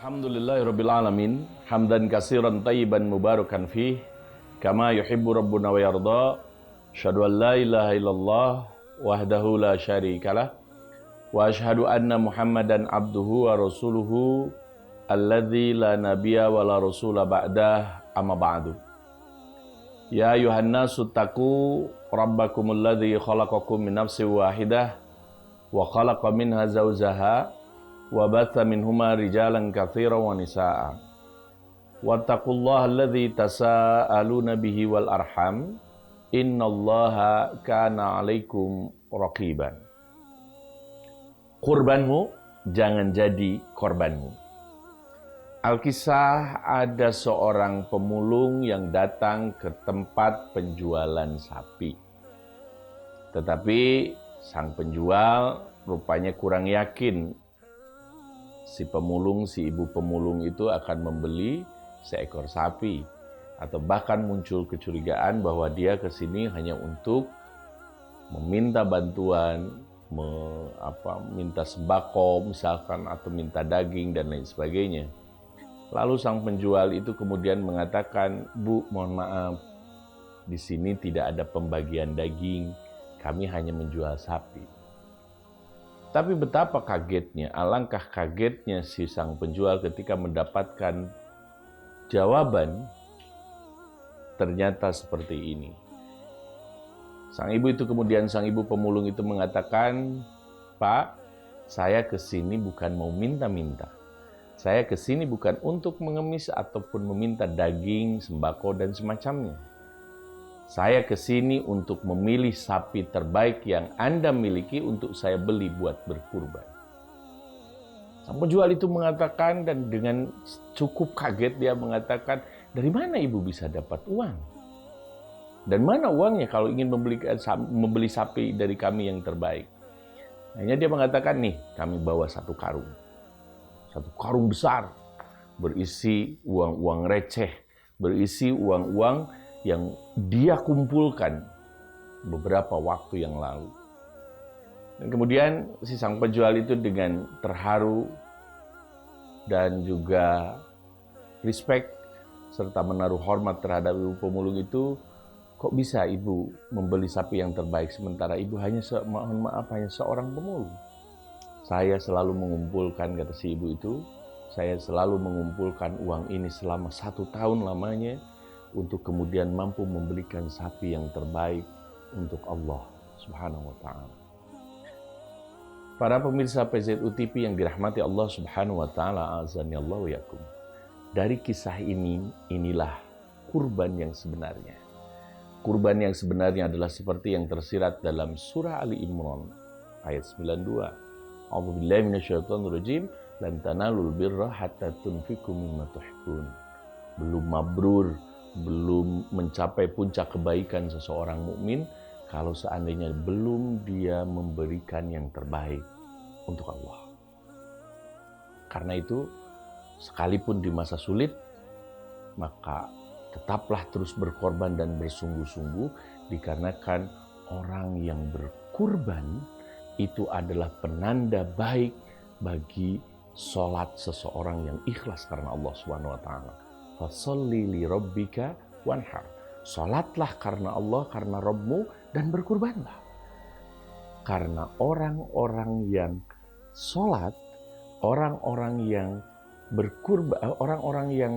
Alhamdulillahirabbil alamin, hamdan katsiran thayyiban mubarakan fih, kama yuhibbu rabbuna wa yarda. Asyhadu an la ilaha illallah wahdahu la syarikalah wa asyhadu anna Muhammadan abduhu wa rasuluhu alladzi la nabiyya wa la rasula ba'dah, amma ba'du. Ya ayuhan nasu taqu rabbakumul ladzi khalaqakum min nafsin wahidah wa khalaqa minha zawjaha wa batha minhuma rijalan katsiran wa nisaa'a. Wattaqullaha alladzi tasaaluna bihi wal arham, innallaha kana 'alaikum raqiban. Kurbanmu jangan jadi korbanmu. Alkisah, ada seorang pemulung yang datang ke tempat penjualan sapi. Tetapi sang penjual rupanya kurang yakin si ibu pemulung itu akan membeli seekor sapi, atau bahkan muncul kecurigaan bahwa dia ke sini hanya untuk meminta bantuan, minta sembako misalkan, atau minta daging dan lain sebagainya. Lalu sang penjual itu kemudian mengatakan, "Bu, mohon maaf, di sini tidak ada pembagian daging, kami hanya menjual sapi." Tapi betapa kagetnya, alangkah kagetnya si sang penjual ketika mendapatkan jawaban ternyata seperti ini. Sang ibu pemulung itu mengatakan, "Pak, saya kesini bukan mau minta-minta. Saya kesini bukan untuk mengemis ataupun meminta daging, sembako, dan semacamnya. Saya kesini untuk memilih sapi terbaik yang Anda miliki untuk saya beli buat berkurban." Sang penjual itu mengatakan, dan dengan cukup kaget dia mengatakan, "Dari mana ibu bisa dapat uang? Dan mana uangnya kalau ingin membeli sapi dari kami yang terbaik?" Hanya dia mengatakan, "Nih, kami bawa satu karung besar, berisi uang-uang receh, berisi uang-uang yang dia kumpulkan beberapa waktu yang lalu." Dan kemudian si sang penjual itu dengan terharu dan juga respect serta menaruh hormat terhadap ibu pemulung itu, "Kok bisa ibu membeli sapi yang terbaik sementara ibu hanya seorang pemulung?" "Saya selalu mengumpulkan," kata si ibu itu, "saya selalu mengumpulkan uang ini selama 1 tahun lamanya untuk kemudian mampu membelikan sapi yang terbaik untuk Allah Subhanahu wa Ta'ala." Para pemirsa PZU TV yang dirahmati Allah Subhanahu wa Ta'ala, azanillahu wa yakum. Dari kisah inilah kurban yang sebenarnya. Kurban yang sebenarnya adalah seperti yang tersirat dalam surah Ali Imran ayat 92. A'udzubillahi minasyaitonirrajim, lan tanalul birra hatta tunfiqu mimma tuhibbun. Belum mabrur, belum mencapai puncak kebaikan seseorang mukmin kalau seandainya belum dia memberikan yang terbaik untuk Allah. Karena itu, sekalipun di masa sulit, maka tetaplah terus berkorban dan bersungguh-sungguh, dikarenakan orang yang berkurban itu adalah penanda baik bagi sholat seseorang yang ikhlas karena Allah Subhanahu wa Ta'ala. Fasholli li rabbika wanhar. Sholatlah karena Allah, karena Rabbmu, dan berkurbanlah. Karena orang-orang yang sholat, orang-orang yang berkurban, orang-orang yang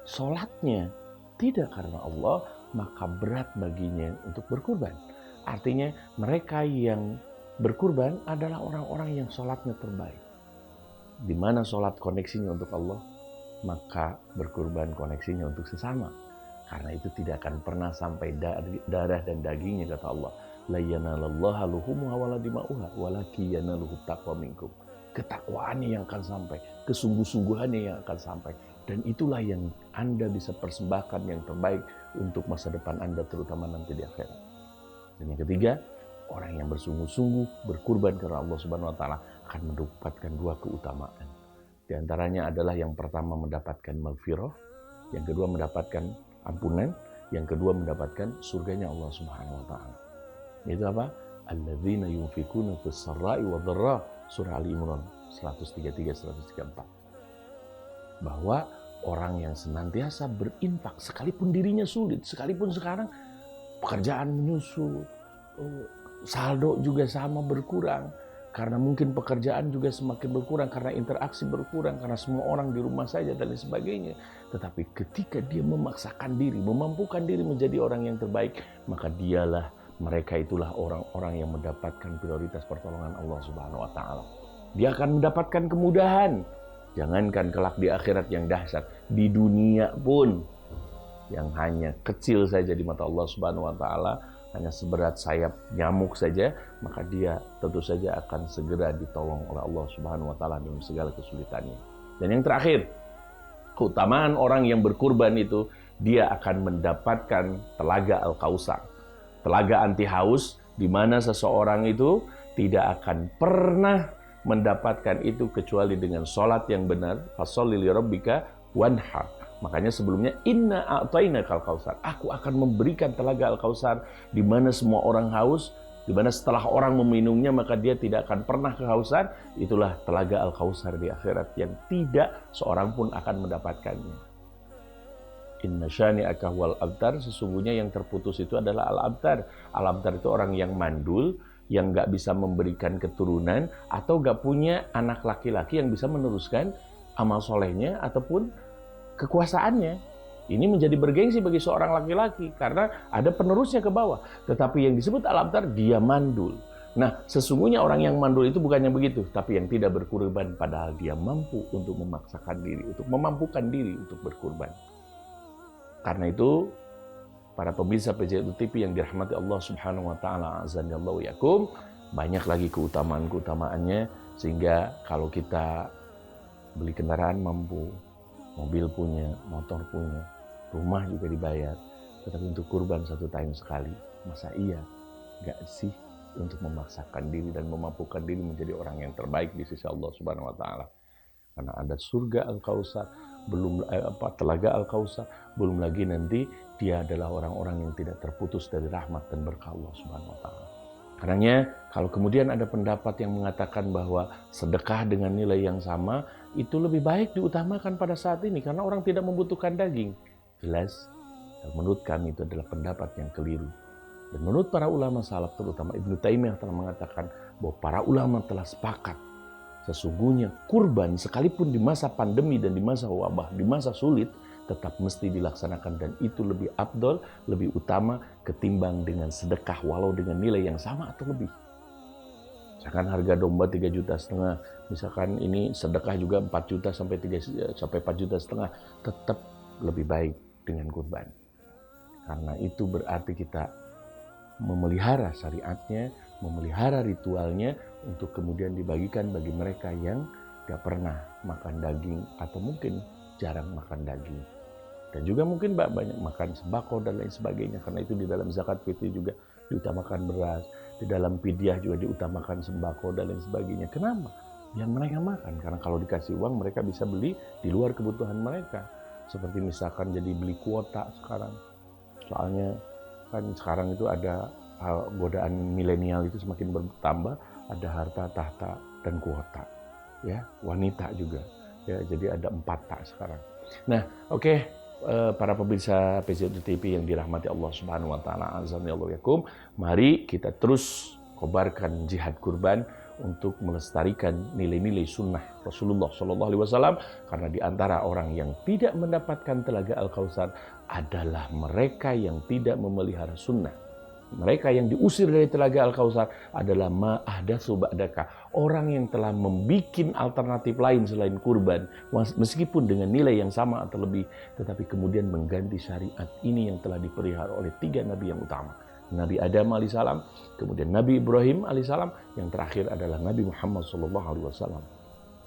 sholatnya tidak karena Allah, maka berat baginya untuk berkurban. Artinya mereka yang berkurban adalah orang-orang yang sholatnya terbaik. Di mana sholat koneksinya untuk Allah, maka berkurban koneksinya untuk sesama. Karena itu tidak akan pernah sampai darah dan dagingnya, kata Allah. La yanalallaha luhumuha wala dima'uha walaki yanaluhu taqwa minkum. Ketakwaannya yang akan sampai, kesungguh-sungguhannya yang akan sampai. Dan itulah yang Anda bisa persembahkan yang terbaik untuk masa depan Anda, terutama nanti di akhirat. Dan yang ketiga, orang yang bersungguh-sungguh berkurban karena Allah Subhanahu wa Ta'ala akan mendapatkan 2 keutamaan. Di antaranya adalah yang pertama mendapatkan maghfirah, yang kedua mendapatkan ampunan, yang kedua mendapatkan surganya Allah Subhanahu wa Ta'ala. Itu apa? Alladzina yunfikuna fis sarra'i wad dharra, surah Ali Imran 133-134. bahwa orang yang senantiasa berinfak, sekalipun dirinya sulit, sekalipun sekarang pekerjaan menyusut, saldo juga sama berkurang, karena mungkin pekerjaan juga semakin berkurang, karena interaksi berkurang, karena semua orang di rumah saja dan lain sebagainya. Tetapi ketika dia memaksakan diri, memampukan diri menjadi orang yang terbaik, maka mereka itulah orang-orang yang mendapatkan prioritas pertolongan Allah Subhanahu wa Ta'ala. Dia akan mendapatkan kemudahan. Jangankan kelak di akhirat yang dahsyat, di dunia pun yang hanya kecil saja di mata Allah Subhanahu wa Ta'ala, hanya seberat sayap nyamuk saja, maka dia tentu saja akan segera ditolong oleh Allah Subhanahu wa Ta'ala dalam segala kesulitannya. Dan yang terakhir, keutamaan orang yang berkurban itu, dia akan mendapatkan telaga Al-Kautsar, telaga anti haus, di mana seseorang itu tidak akan pernah mendapatkan itu kecuali dengan sholat yang benar. Fasholli lirabbika wanhar. Makanya sebelumnya inna a'tainakal kautsar. Aku akan memberikan telaga Al-Kautsar di mana semua orang haus, di mana setelah orang meminumnya maka dia tidak akan pernah kehausan. Itulah telaga Al-Kautsar di akhirat yang tidak seorang pun akan mendapatkannya. Inna syani'aka huwal abtar. Sesungguhnya yang terputus itu adalah al-abtar. Al-abtar itu orang yang mandul, yang nggak bisa memberikan keturunan, atau nggak punya anak laki-laki yang bisa meneruskan amal solehnya ataupun kekuasaannya. Ini menjadi bergengsi bagi seorang laki-laki karena ada penerusnya ke bawah. Tetapi yang disebut al-abtar, dia mandul. Nah, sesungguhnya orang yang mandul itu bukannya begitu, tapi yang tidak berkurban padahal dia mampu untuk memaksakan diri, untuk memampukan diri untuk berkurban. Karena itu, para pemirsa PJTU TV yang dirahmati Allah Subhanahu wa Ta'ala, azanillahu yakum, banyak lagi keutamaan-keutamaannya, sehingga kalau kita beli kendaraan mampu, mobil punya, motor punya, rumah juga dibayar, tetapi untuk kurban 1 tahun sekali, masa iya nggak sih untuk memaksakan diri dan memampukan diri menjadi orang yang terbaik di sisi Allah Subhanahu wa Ta'ala? Karena ada surga Al-Kautsar, telaga Al-Kautsar, belum lagi nanti dia adalah orang-orang yang tidak terputus dari rahmat dan berkah Allah Subhanahu wa Ta'ala. Karenanya kalau kemudian ada pendapat yang mengatakan bahwa sedekah dengan nilai yang sama itu lebih baik diutamakan pada saat ini karena orang tidak membutuhkan daging. Jelas, menurut kami itu adalah pendapat yang keliru. Dan menurut para ulama salaf, terutama Ibnu Taimiyah telah mengatakan bahwa para ulama telah sepakat sesungguhnya kurban sekalipun di masa pandemi dan di masa wabah, di masa sulit, tetap mesti dilaksanakan dan itu lebih afdol, lebih utama ketimbang dengan sedekah walau dengan nilai yang sama atau lebih. Misalkan harga domba 3,5 juta, misalkan ini sedekah juga 4 juta sampai 4,5 juta, tetap lebih baik dengan kurban. Karena itu berarti kita memelihara syariatnya, memelihara ritualnya untuk kemudian dibagikan bagi mereka yang gak pernah makan daging atau mungkin jarang makan daging. Dan juga mungkin banyak makan sembako dan lain sebagainya. Karena itu di dalam zakat fitri juga diutamakan beras, di dalam fidyah juga diutamakan sembako dan lain sebagainya. Kenapa? Yang mereka makan. Karena kalau dikasih uang mereka bisa beli di luar kebutuhan mereka. Seperti misalkan jadi beli kuota sekarang. Soalnya kan sekarang itu ada godaan milenial itu semakin bertambah, ada harta, tahta, dan kuota. Ya, wanita juga. Ya, jadi ada 4 tak sekarang. Nah, oke. Para pemirsa PJTU TV yang dirahmati Allah Subhanahu wa Ta'ala, azanillahu yakum, mari kita terus kobarkan jihad kurban untuk melestarikan nilai-nilai sunnah Rasulullah SAW, karena di antara orang yang tidak mendapatkan telaga Al-Kautsar adalah mereka yang tidak memelihara sunnah. Mereka yang diusir dari telaga Al-Kautsar adalah ma'ahdatsu ba'daka, orang yang telah membuat alternatif lain selain kurban, meskipun dengan nilai yang sama atau lebih, tetapi kemudian mengganti syariat ini yang telah dipelihara oleh 3 nabi yang utama. Nabi Adam alaihissalam, kemudian Nabi Ibrahim alaihissalam, yang terakhir adalah Nabi Muhammad SAW.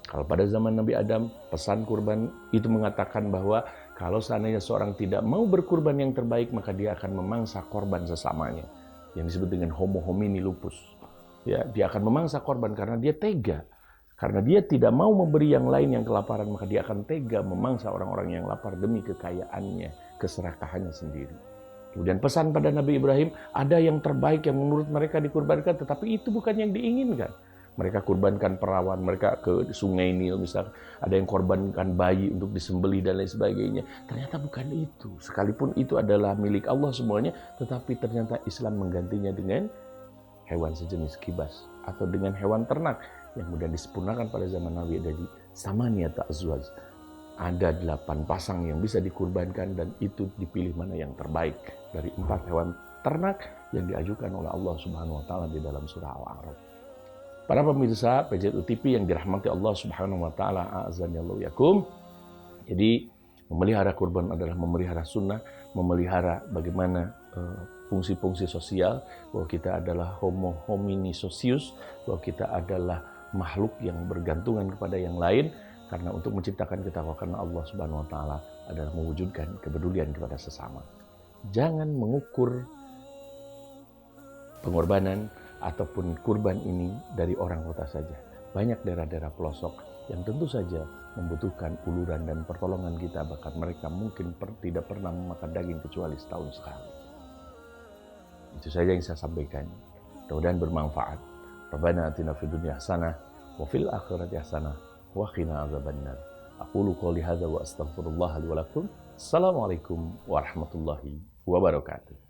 Kalau pada zaman Nabi Adam, pesan kurban itu mengatakan bahwa kalau seandainya seorang tidak mau berkurban yang terbaik, maka dia akan memangsa korban sesamanya, yang disebut dengan homo homini lupus. Ya, dia akan memangsa korban karena dia tega. Karena dia tidak mau memberi yang lain yang kelaparan, maka dia akan tega memangsa orang-orang yang lapar demi kekayaannya, keserakahannya sendiri. Kemudian pesan pada Nabi Ibrahim, ada yang terbaik yang menurut mereka dikurbankan, tetapi itu bukan yang diinginkan. Mereka kurbankan perawan, mereka ke sungai Nil misalnya, ada yang korbankan bayi untuk disembelih dan lain sebagainya. Ternyata bukan itu. Sekalipun itu adalah milik Allah semuanya, tetapi ternyata Islam menggantinya dengan hewan sejenis kibas atau dengan hewan ternak yang kemudian disempurnakan pada zaman Nabi dari samaniyata azwaj. Ada 8 pasang yang bisa dikurbankan dan itu dipilih mana yang terbaik dari 4 hewan ternak yang diajukan oleh Allah Subhanahu wa taala di dalam surah Al-A'raf. Para pemirsa PJTU TV yang dirahmati Allah Subhanahu wa taala, a'azzanillahu yakum. Jadi memelihara kurban adalah memelihara sunnah, memelihara bagaimana fungsi-fungsi sosial, bahwa kita adalah homo homini socius, bahwa kita adalah makhluk yang bergantungan kepada yang lain, karena untuk menciptakan kita karena Allah Subhanahu wa taala adalah mewujudkan kepedulian kepada sesama. Jangan mengukur pengorbanan ataupun kurban ini dari orang kota saja. Banyak daerah-daerah pelosok yang tentu saja membutuhkan uluran dan pertolongan kita, bahkan mereka mungkin tidak pernah memakan daging kecuali setahun sekali. Itu saja yang saya sampaikan. Mudah-mudahan bermanfaat. Rabbana atina fid dunya hasanah wa fil akhirati hasanah wa qina adzabannar. Aqulu qouli hadza wa astaghfirullah li wa lakum. Assalamualaikum warahmatullahi wabarakatuh.